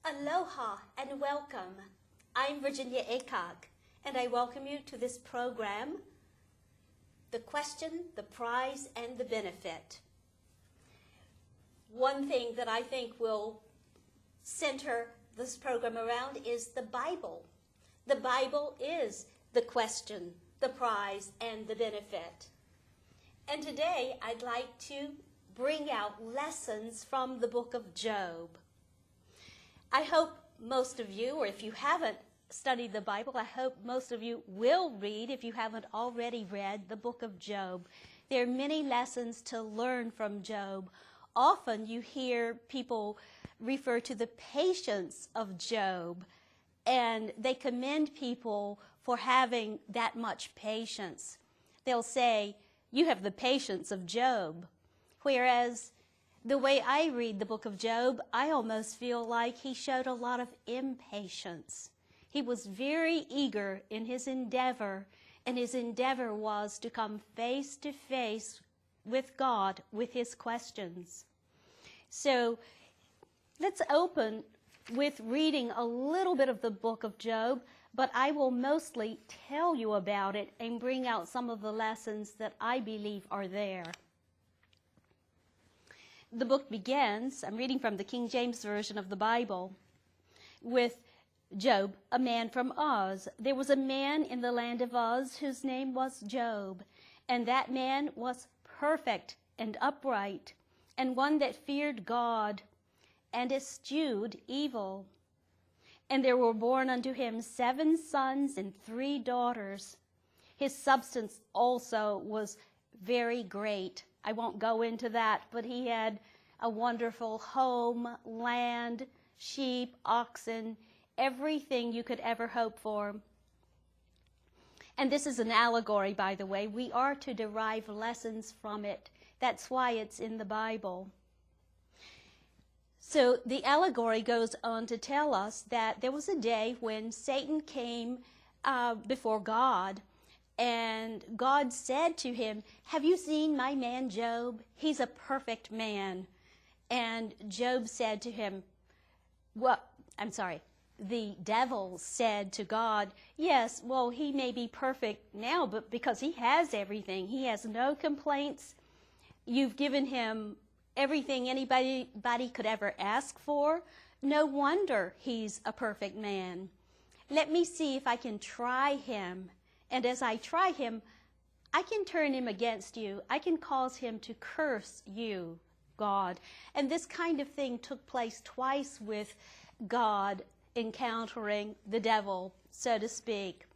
Aloha and welcome. I'm Virginia Aycock, and I welcome you to this program, The Question, the Prize, and the Benefit. One thing that I think will center this program around is the Bible. The Bible is the question, the prize, and the benefit. And today I'd like to bring out lessons from the book of Job. I hope most of you, or if you haven't studied the Bible, I hope most of you will read, if you haven't already read, the book of Job. There are many lessons to learn from Job. Often you hear people refer to the patience of Job, and they commend people for having that much patience. They'll say, "You have the patience of Job," whereas the way I read the book of Job, I almost feel like he showed a lot of impatience. He was very eager in his endeavor, and his endeavor was to come face to face with God with his questions. So let's open with reading a little bit of the book of Job, but I will mostly tell you about it and bring out some of the lessons that I believe are there. The book begins, I'm reading from the King James Version of the Bible, with Job, a man from Uz. There was a man in the land of Uz whose name was Job, and that man was perfect and upright, and one that feared God and eschewed evil. And there were born unto him 7 sons and 3 daughters. His substance also was very great. I won't go into that, but he had a wonderful home, land, sheep, oxen, everything you could ever hope for. And this is an allegory, by the way. We are to derive lessons from it. That's why it's in the Bible. So the allegory goes on to tell us that there was a day when Satan came before God, and God said to him, "Have you seen my man Job? He's a perfect man." And Job said to him, the devil said to God, "Yes, well, he may be perfect now, but because he has everything, he has no complaints. You've given him everything anybody could ever ask for. No wonder he's a perfect man. Let me see if I can try him. And as I try him, I can turn him against you. I can cause him to curse you, God." And this kind of thing took place twice with God encountering the devil, so to speak,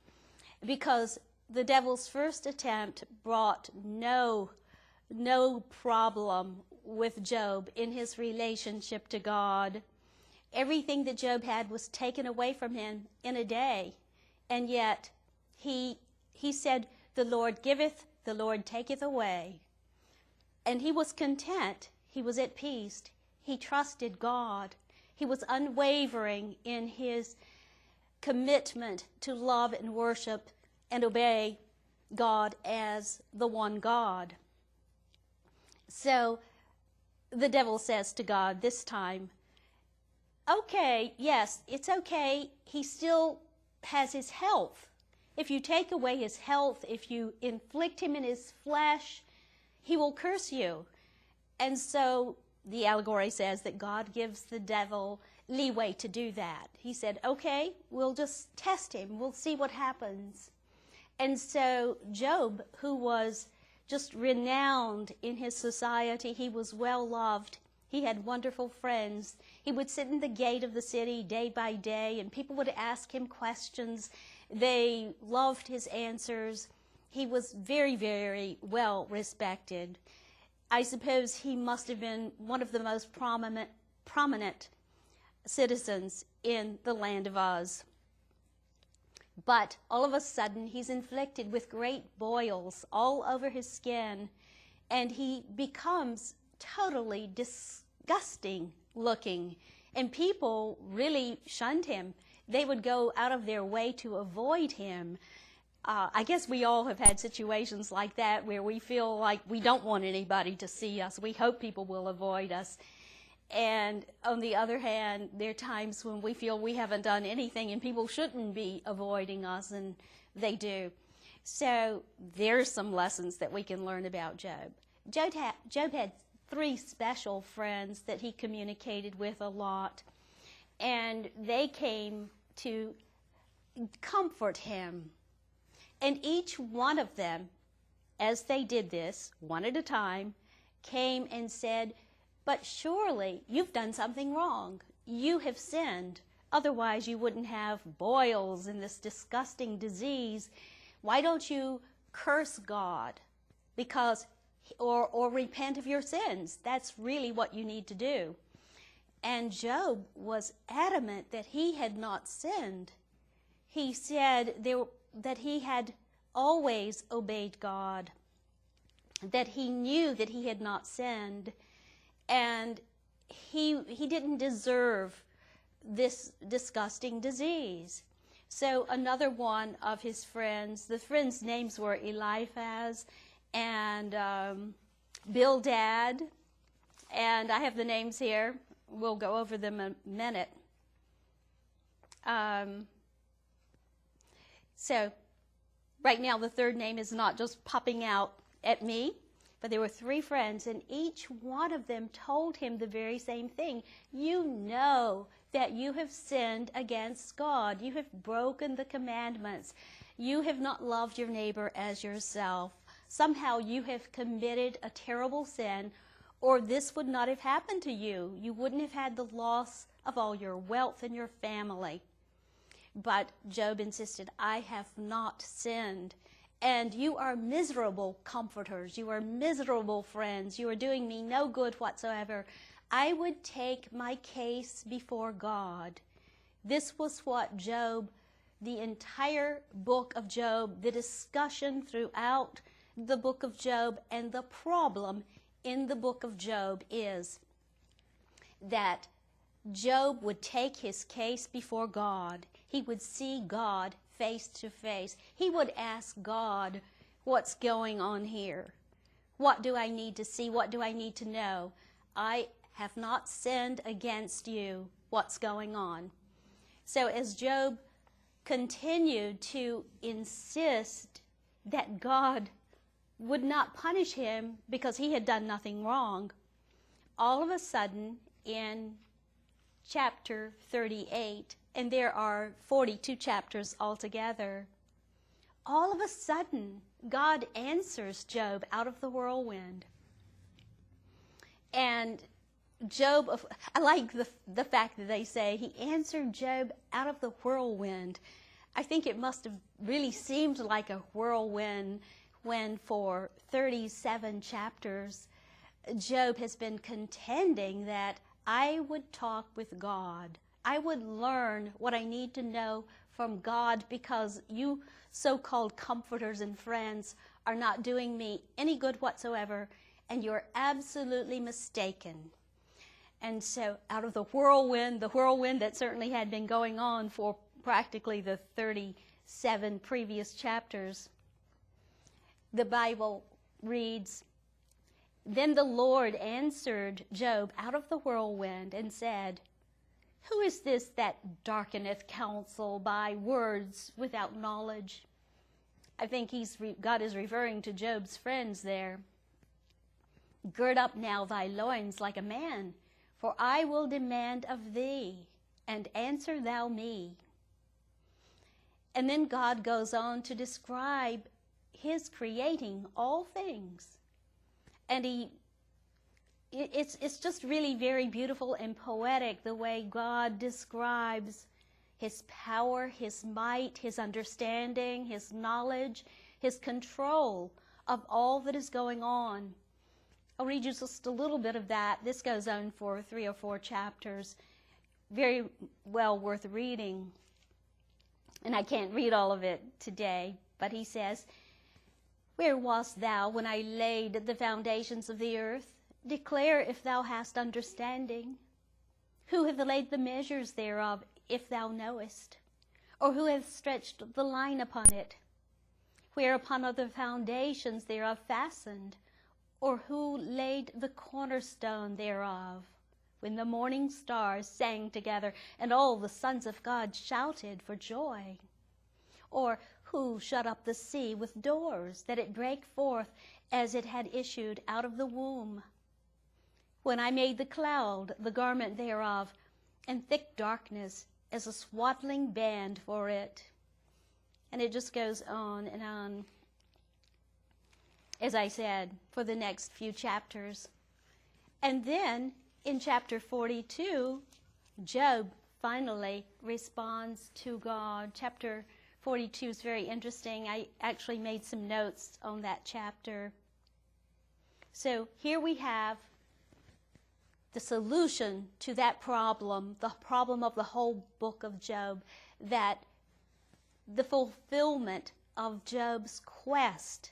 because the devil's first attempt brought no problem with Job in his relationship to God. Everything that Job had was taken away from him in a day, and yet he said, "The Lord giveth, the Lord taketh away." And he was content. He was at peace. He trusted God. He was unwavering in his commitment to love and worship and obey God as the one God. So the devil says to God this time, "Okay, yes, it's okay. He still has his health. If you take away his health, if you inflict him in his flesh, he will curse you." And so the allegory says that God gives the devil leeway to do that. He said, "Okay, we'll just test him. We'll see what happens." And so Job, who was just renowned in his society, he was well loved. He had wonderful friends. He would sit in the gate of the city day by day, and people would ask him questions. They loved his answers. He was very, very well respected. I suppose he must have been one of the most prominent citizens in the land of Uz. But all of a sudden, he's inflicted with great boils all over his skin, and he becomes totally disgusting looking, and people really shunned him. They would go out of their way to avoid him. I guess we all have had situations like that where we feel like we don't want anybody to see us. We hope people will avoid us. And on the other hand, there are times when we feel we haven't done anything and people shouldn't be avoiding us, and they do. So there's some lessons that we can learn about Job. Job had 3 special friends that he communicated with a lot, and they came to comfort him. And each one of them, as they did this, one at a time, came and said, "But surely you've done something wrong. You have sinned. Otherwise you wouldn't have boils and this disgusting disease. Why don't you curse God or repent of your sins? That's really what you need to do." And Job was adamant that he had not sinned. He said that he had always obeyed God, that he knew that he had not sinned, and he didn't deserve this disgusting disease. So another one of his friends, the friends' names were Eliphaz and Bildad, and I have the names here. We'll go over them in a minute. So right now the third name is not just popping out at me, but there were 3 friends, and each one of them told him the very same thing. You know that you have sinned against God. You have broken the commandments. You have not loved your neighbor as yourself. Somehow you have committed a terrible sin, or this would not have happened to you. You wouldn't have had the loss of all your wealth and your family. But Job insisted, "I have not sinned. And you are miserable comforters. You are miserable friends. You are doing me no good whatsoever. I would take my case before God." This was what Job, the entire book of Job, the discussion throughout the book of Job, and the problem in the book of Job is that Job would take his case before God. He would see God face to face. He would ask God, "What's going on here? What do I need to see? What do I need to know? I have not sinned against you. What's going on?" So as Job continued to insist that God would not punish him because he had done nothing wrong, all of a sudden in chapter 38, and there are 42 chapters altogether, all of a sudden God answers Job out of the whirlwind. And Job, I like the fact that they say he answered Job out of the whirlwind. I think it must have really seemed like a whirlwind when for 37 chapters Job has been contending that I would talk with God. I would learn what I need to know from God, because you so-called comforters and friends are not doing me any good whatsoever, and you're absolutely mistaken. And so out of the whirlwind that certainly had been going on for practically the 37 previous chapters, the Bible reads, "Then the Lord answered Job out of the whirlwind and said, Who is this that darkeneth counsel by words without knowledge?" I think God is referring to Job's friends there. "Gird up now thy loins like a man, for I will demand of thee, and answer thou me." And then God goes on to describe his creating all things. And it's just really very beautiful and poetic the way God describes his power, his might, his understanding, his knowledge, his control of all that is going on. I'll read you just a little bit of that. This goes on for 3 or 4 chapters. Very well worth reading. And I can't read all of it today, but he says, "Where wast thou when I laid the foundations of the earth? Declare if thou hast understanding. Who hath laid the measures thereof, if thou knowest? Or who hath stretched the line upon it? Whereupon are the foundations thereof fastened? Or who laid the cornerstone thereof? when the morning stars sang together and all the sons of God shouted for joy? Or who shut up the sea with doors, that it brake forth as it had issued out of the womb? When I made the cloud the garment thereof, and thick darkness as a swaddling band for it. And it just goes on and on, as I said, for the next few chapters. And then in chapter 42, Job finally responds to God. Chapter 42 is very interesting. I actually made some notes on that chapter. So here we have the solution to that problem, the problem of the whole book of Job, that the fulfillment of Job's quest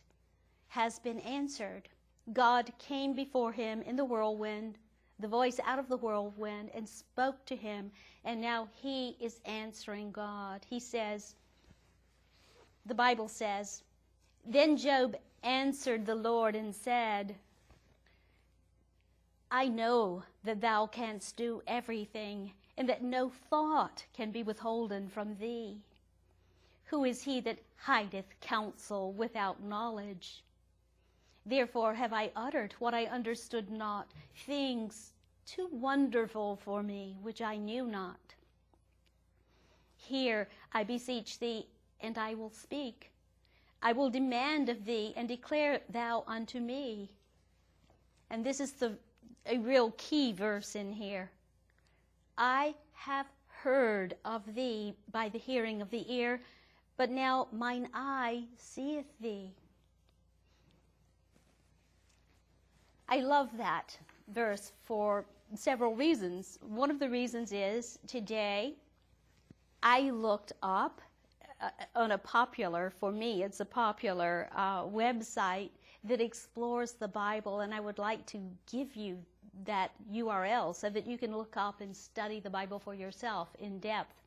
has been answered. God came before him in the whirlwind, the voice out of the whirlwind, and spoke to him, and now he is answering God. He says, the Bible says, "Then Job answered the Lord and said, I know that thou canst do everything, and that no thought can be withholden from thee. Who is he that hideth counsel without knowledge? Therefore have I uttered what I understood not, things too wonderful for me, which I knew not. Hear, I beseech thee, and I will speak. I will demand of thee, and declare thou unto me." And this is a real key verse in here. "I have heard of thee by the hearing of the ear, but now mine eye seeth thee." I love that verse for several reasons. One of the reasons is today I looked up on a popular, for me it's a popular website that explores the Bible, and I would like to give you that URL so that you can look up and study the Bible for yourself in depth.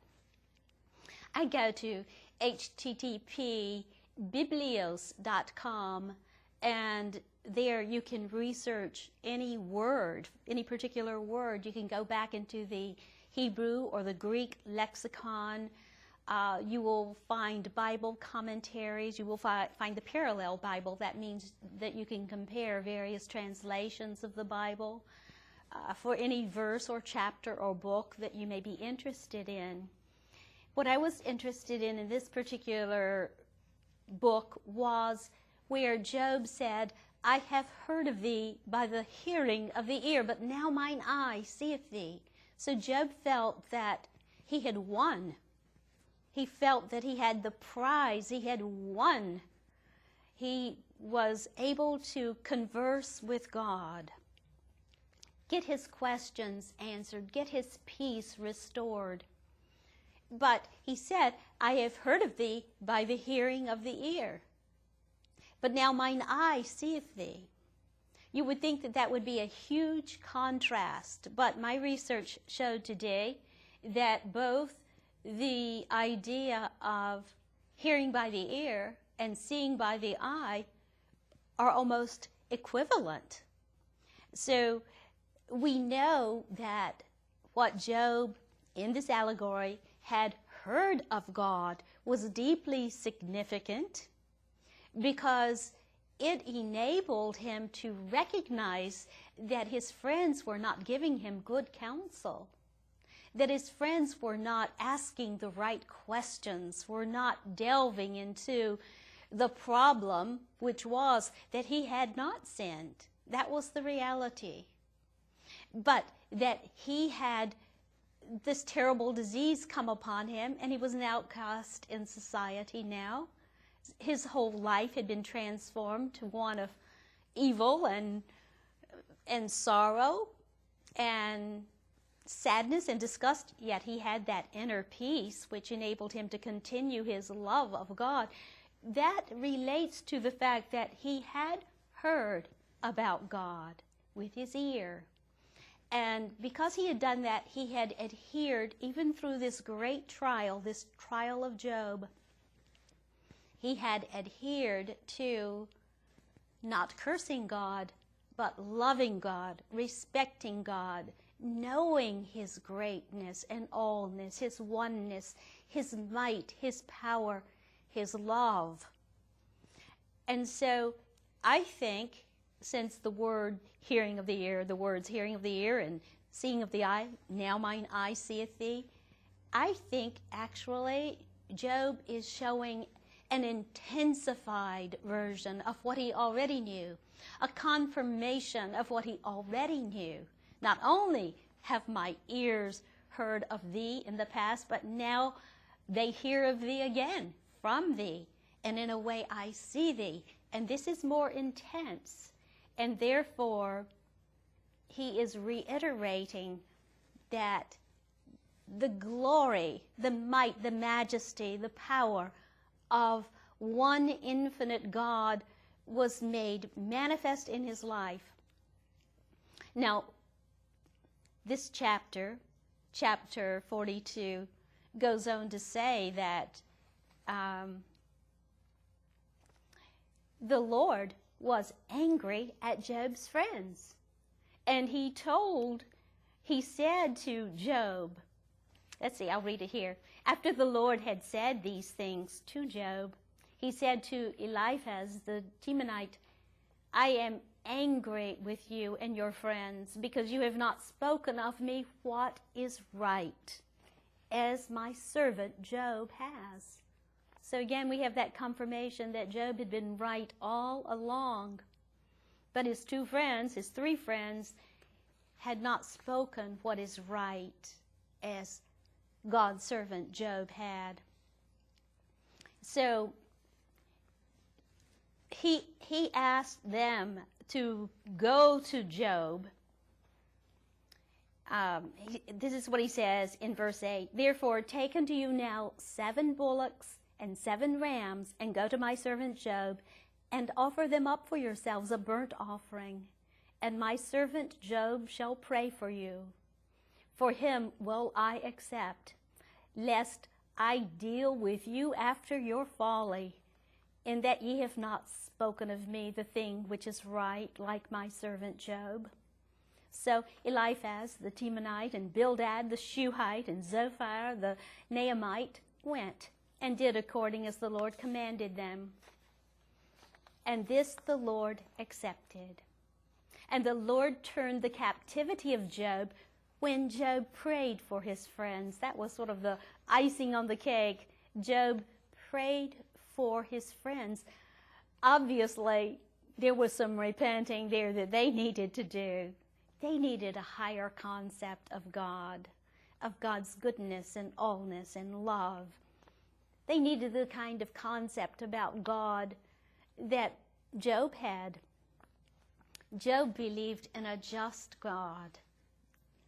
I go to http://biblios.com, and there you can research any word, any particular word. You can go back into the Hebrew or the Greek lexicon. You will find Bible commentaries. You will find the parallel Bible. That means that you can compare various translations of the Bible for any verse or chapter or book that you may be interested in. What I was interested in this particular book was where Job said, "I have heard of thee by the hearing of the ear, but now mine eye seeth thee." So Job felt that he had won. He felt that he had the prize. He had won. He was able to converse with God, get his questions answered, get his peace restored. But he said, "I have heard of thee by the hearing of the ear, but now mine eye seeth thee." You would think that that would be a huge contrast, but my research showed today that both the idea of hearing by the ear and seeing by the eye are almost equivalent. So we know that what Job in this allegory had heard of God was deeply significant, because it enabled him to recognize that his friends were not giving him good counsel, that his friends were not asking the right questions, were not delving into the problem, which was that he had not sinned. That was the reality. But that he had this terrible disease come upon him, and he was an outcast in society now. His whole life had been transformed to one of evil and sorrow and sadness and disgust, yet he had that inner peace which enabled him to continue his love of God. That relates to the fact that he had heard about God with his ear. And because he had done that, he had adhered even through this great trial, this trial of Job. He had adhered to not cursing God, but loving God, respecting God, knowing his greatness and allness, his oneness, his might, his power, his love. And so I think, since the word hearing of the ear, the words hearing of the ear and seeing of the eye, now mine eye seeth thee, I think actually Job is showing an intensified version of what he already knew, a confirmation of what he already knew. Not only have my ears heard of thee in the past, but now they hear of thee again from thee, and in a way I see thee, and this is more intense. And therefore, he is reiterating that the glory, the might, the majesty, the power of one infinite God was made manifest in his life. Now, this chapter 42, goes on to say that the Lord was angry at Job's friends. And he said to Job, let's see, I'll read it here. After the Lord had said these things to Job, he said to Eliphaz the Temanite, I am angry with you and your friends, because you have not spoken of me what is right, as my servant Job has. So again, we have that confirmation that Job had been right all along. But his three friends, had not spoken what is right, as God's servant Job had. So he asked them to go to Job. This is what he says in verse 8. Therefore, take unto you now 7 bullocks and 7 rams, and go to my servant Job, and offer them up for yourselves a burnt offering. And my servant Job shall pray for you. For him will I accept, lest I deal with you after your folly, in that ye have not spoken of me the thing which is right, like my servant Job. So Eliphaz the Temanite, and Bildad the Shuhite, and Zophar the Naamite went, and did according as the Lord commanded them. And this the Lord accepted. And the Lord turned the captivity of Job when Job prayed for his friends. That was sort of the icing on the cake. Job prayed for his friends. Obviously, there was some repenting there that they needed to do. They needed a higher concept of God, of God's goodness and allness and love. They needed the kind of concept about God that Job had. Job believed in a just God.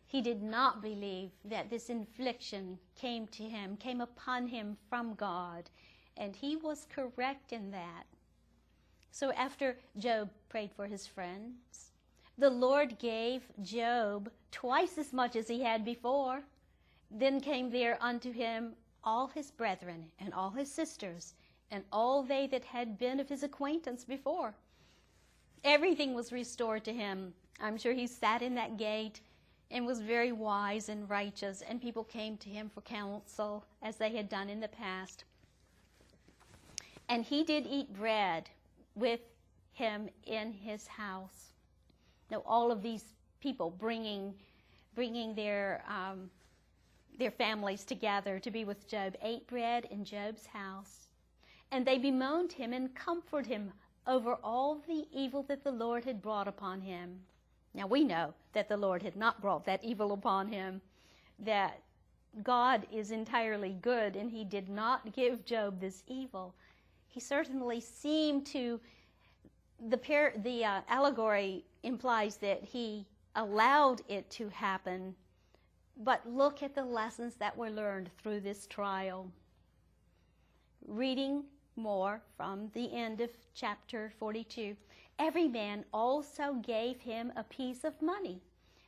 He did not believe that this infliction came upon him from God, and he was correct in that. So after Job prayed for his friends, the Lord gave Job twice as much as he had before. Then came there unto him all his brethren and all his sisters, and all they that had been of his acquaintance before. Everything was restored to him. I'm sure he sat in that gate and was very wise and righteous, and people came to him for counsel, as they had done in the past. And he did eat bread with him in his house. Now, all of these people bringing their families together to be with Job ate bread in Job's house. And they bemoaned him and comforted him over all the evil that the Lord had brought upon him. Now, we know that the Lord had not brought that evil upon him, that God is entirely good, and he did not give Job this evil. He certainly seemed to, the allegory implies that he allowed it to happen, but look at the lessons that were learned through this trial. Reading more from the end of chapter 42. Every man also gave him a piece of money,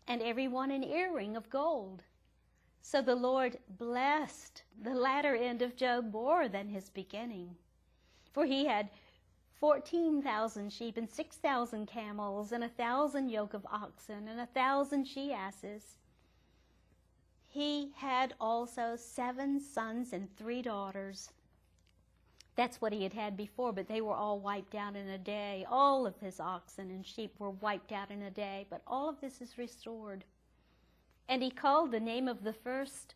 and every one an earring of gold. So the Lord blessed the latter end of Job more than his beginning. For he had 14,000 sheep and 6,000 camels and 1,000 yoke of oxen and 1,000 she-asses. he had also 7 sons and 3 daughters. That's what he had had before, but they were all wiped out in a day. All of his oxen and sheep were wiped out in a day, but all of this is restored. And he called the name of the first.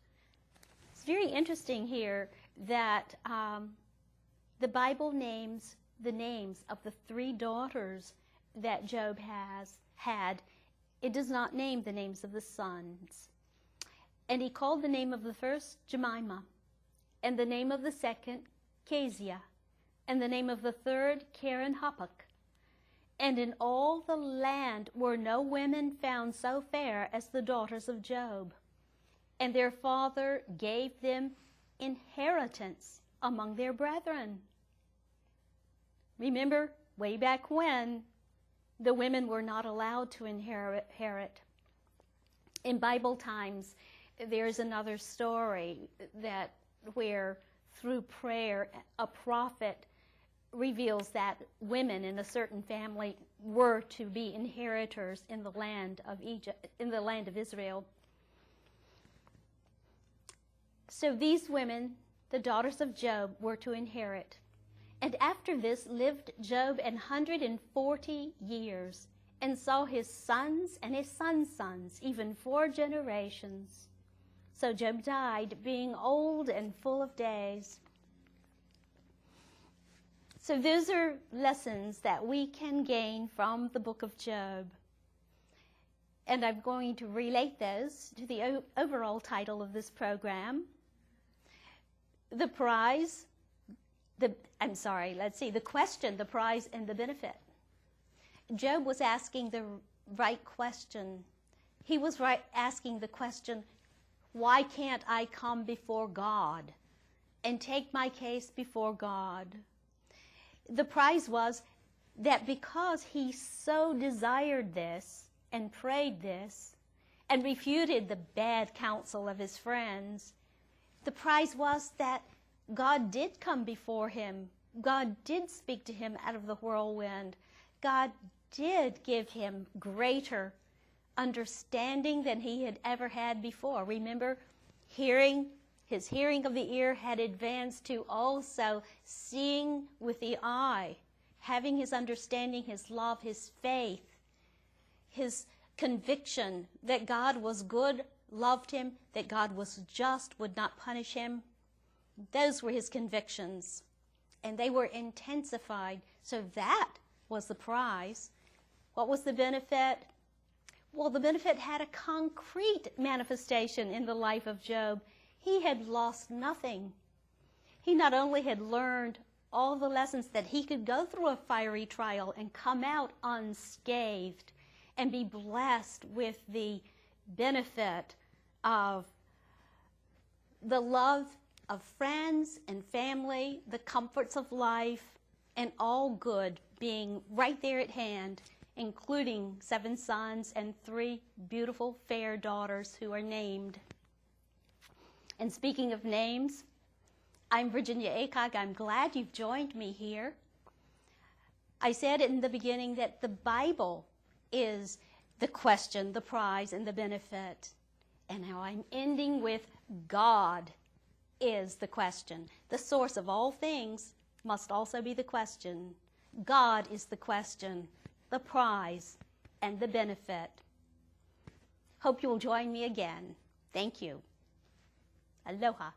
It's very interesting here that the Bible names the names of the 3 daughters that Job had. It does not name the names of the sons. And he called the name of the first Jemimah, and the name of the second Keziah, and the name of the third Karen-Happuch. And in all the land were no women found so fair as the daughters of Job. And their father gave them inheritance among their brethren. Remember, way back when, the women were not allowed to inherit. In Bible times, there's another story where through prayer, a prophet reveals that women in a certain family were to be inheritors in the land of Egypt, in the land of Israel. So these women, the daughters of Job, were to inherit. And after this lived Job 140 years, and saw his sons and his sons' sons, even 4 generations. So Job died, being old and full of days. So those are lessons that we can gain from the book of Job. And I'm going to relate those to the overall title of this program. The question, the prize, and the benefit. Job was asking the right question. He was asking the question, why can't I come before God and take my case before God? The prize was that because he so desired this and prayed this and refuted the bad counsel of his friends, the prize was that God did come before him. God did speak to him out of the whirlwind. God did give him greater understanding than he had ever had before. Remember, his hearing of the ear had advanced to also seeing with the eye, having his understanding, his love, his faith, his conviction that God was good, loved him, that God was just, would not punish him. Those were his convictions, and they were intensified. So that was the prize. What was the benefit? Well, the benefit had a concrete manifestation in the life of Job. He had lost nothing. He not only had learned all the lessons that he could go through a fiery trial and come out unscathed and be blessed with the benefit of the love of friends and family, the comforts of life, and all good being right there at hand, including 7 sons and 3 beautiful, fair daughters who are named. And speaking of names, I'm Virginia Aycock. I'm glad you've joined me here. I said in the beginning that the Bible is the question, the prize, and the benefit. And now I'm ending with God is the question. The source of all things must also be the question. God is the question, the prize, and the benefit. Hope you'll join me again. Thank you. Aloha.